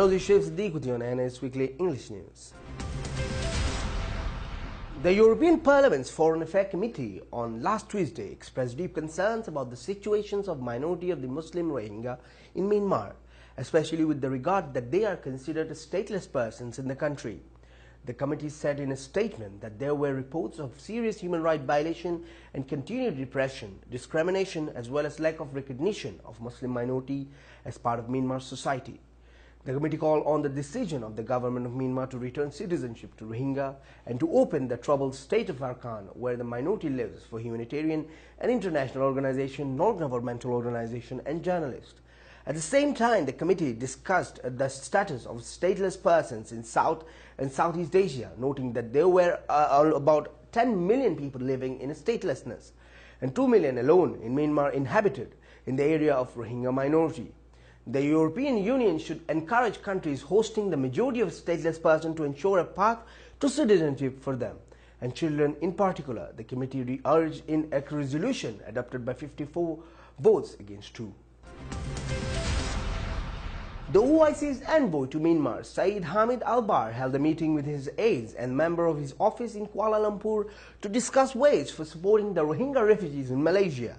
Hello, this is Sheikh Siddiquddin on NS Weekly English News. The European Parliament's Foreign Affairs Committee on last Tuesday expressed deep concerns about the situations of minority of the Muslim Rohingya in Myanmar, especially with the regard that they are considered stateless persons in the country. The committee said in a statement that there were reports of serious human rights violation and continued repression, discrimination, as well as lack of recognition of Muslim minority as part of Myanmar society. The committee called on the decision of the government of Myanmar to return citizenship to Rohingya and to open the troubled state of Arakan, where the minority lives, for humanitarian and international organization, non-governmental organization, and journalists. At the same time, the committee discussed the status of stateless persons in South and Southeast Asia, noting that there were about 10 million people living in statelessness and 2 million alone in Myanmar inhabited in the area of Rohingya minority. The European Union should encourage countries hosting the majority of stateless persons to ensure a path to citizenship for them, and children in particular. The committee urged in a resolution adopted by 54 votes against 2. The OIC's envoy to Myanmar, Saeed Hamid Albar, held a meeting with his aides and members of his office in Kuala Lumpur to discuss ways for supporting the Rohingya refugees in Malaysia.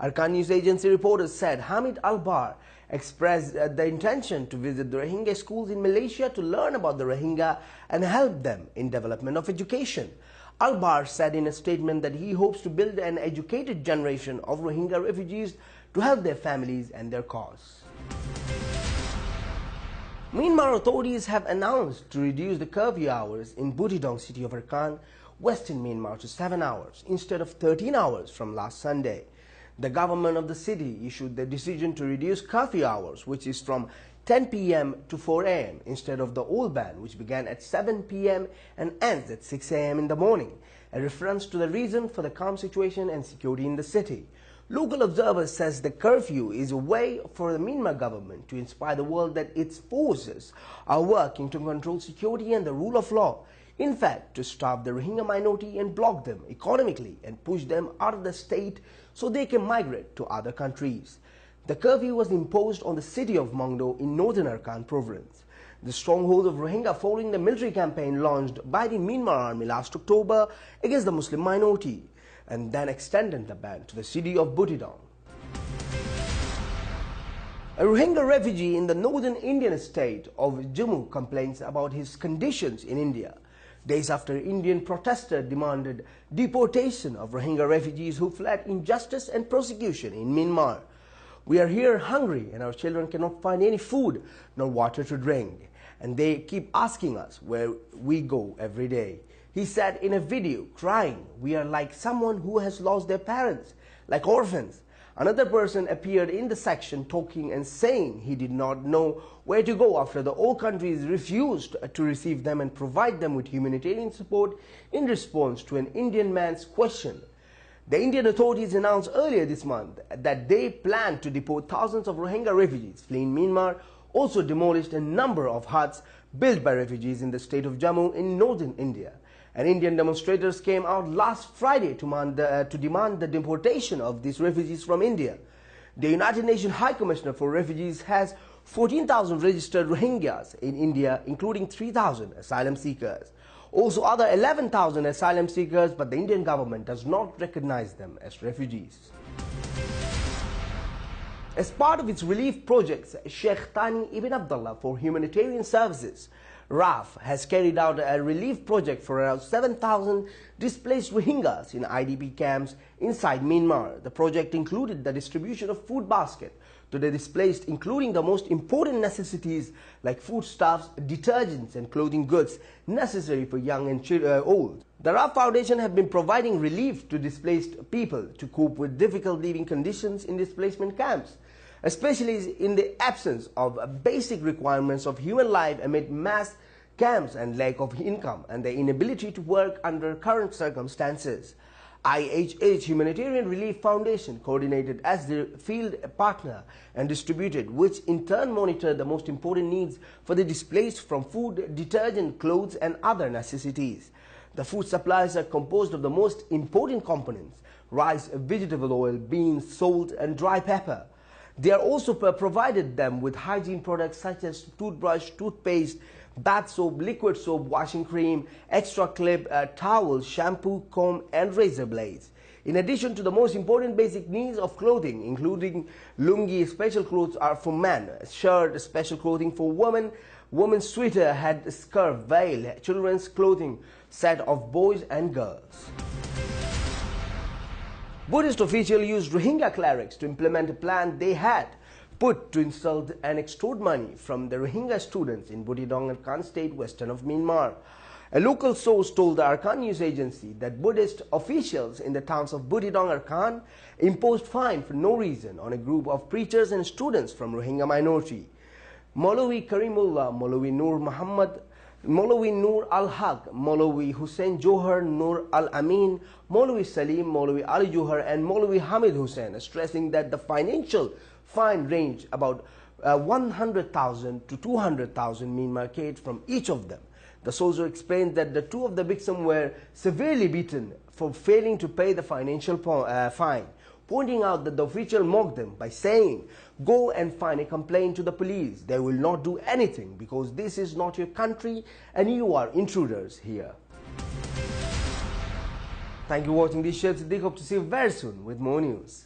Arakan News Agency reporters said Hamid Albar expressed the intention to visit the Rohingya schools in Malaysia to learn about the Rohingya and help them in development of education. Albar said in a statement that he hopes to build an educated generation of Rohingya refugees to help their families and their cause. Myanmar authorities have announced to reduce the curfew hours in Butidong city of Arakan, Western Myanmar, to 7 hours instead of 13 hours from last Sunday. The government of the city issued the decision to reduce curfew hours, which is from 10 p.m. to 4 a.m. instead of the old ban, which began at 7 p.m. and ends at 6 a.m. in the morning, a reference to the reason for the calm situation and security in the city. Local observers says the curfew is a way for the Myanmar government to inspire the world that its forces are working to control security and the rule of law. In fact, to starve the Rohingya minority and block them economically and push them out of the state so they can migrate to other countries. The curfew was imposed on the city of Mongdo in northern Arakan province, the stronghold of Rohingya, following the military campaign launched by the Myanmar army last October against the Muslim minority, and then extended the ban to the city of Butidong. A Rohingya refugee in the northern Indian state of Jammu complains about his conditions in India, days after Indian protesters demanded deportation of Rohingya refugees who fled injustice and persecution in Myanmar. "We are here hungry and our children cannot find any food nor water to drink, and they keep asking us where we go every day," he said in a video, crying. "We are like someone who has lost their parents, like orphans." Another person appeared in the section talking and saying he did not know where to go after the all countries refused to receive them and provide them with humanitarian support in response to an Indian man's question. The Indian authorities announced earlier this month that they plan to deport thousands of Rohingya refugees fleeing Myanmar, also demolished a number of huts built by refugees in the state of Jammu in northern India. And Indian demonstrators came out last Friday to demand the deportation of these refugees from India. The United Nations High Commissioner for Refugees has 14,000 registered Rohingyas in India, including 3,000 asylum seekers. Also other 11,000 asylum seekers, but the Indian government does not recognize them as refugees. As part of its relief projects, Sheikh Thani Ibn Abdullah for Humanitarian Services, RAF, has carried out a relief project for around 7,000 displaced Rohingyas in IDP camps inside Myanmar. The project included the distribution of food basket to the displaced, including the most important necessities like foodstuffs, detergents and clothing goods necessary for young and old. The RAF Foundation have been providing relief to displaced people to cope with difficult living conditions in displacement camps, especially in the absence of basic requirements of human life amid mass camps and lack of income and the inability to work under current circumstances. IHH Humanitarian Relief Foundation coordinated as the field partner and distributed, which in turn monitored the most important needs for the displaced from food, detergent, clothes and other necessities. The food supplies are composed of the most important components: rice, vegetable oil, beans, salt and dry pepper. They are also provided them with hygiene products such as toothbrush, toothpaste, bath soap, liquid soap, washing cream, extra clip, towels, shampoo, comb and razor blades. In addition to the most important basic needs of clothing, including lungi, special clothes are for men, shirt, special clothing for women, women's sweater, head scarf, veil, children's clothing set of boys and girls. Buddhist officials used Rohingya clerics to implement a plan they had put to insult and extort money from the Rohingya students in Butidong Arakan state western of Myanmar. A local source told the Arakan news agency that Buddhist officials in the towns of Butidong Arakan imposed fine for no reason on a group of preachers and students from Rohingya minority. Maulawi Karimullah, Maulawi Nur Muhammad, Maulawi Nur Al-Haq, Maulawi Hussain Johar Nur Al-Amin, Maulawi Salim, Maulawi Ali Johar and Maulawi Hamid Hussain, stressing that the financial fine ranged about 100,000 to 200,000 Myanmar kyat from each of them. The soldier explained that the two of the victims were severely beaten for failing to pay the financial fine, pointing out that the official mocked them by saying, "Go and file a complaint to the police. They will not do anything because this is not your country and you are intruders here." Thank you for watching this show. Hope to see you very soon with more news.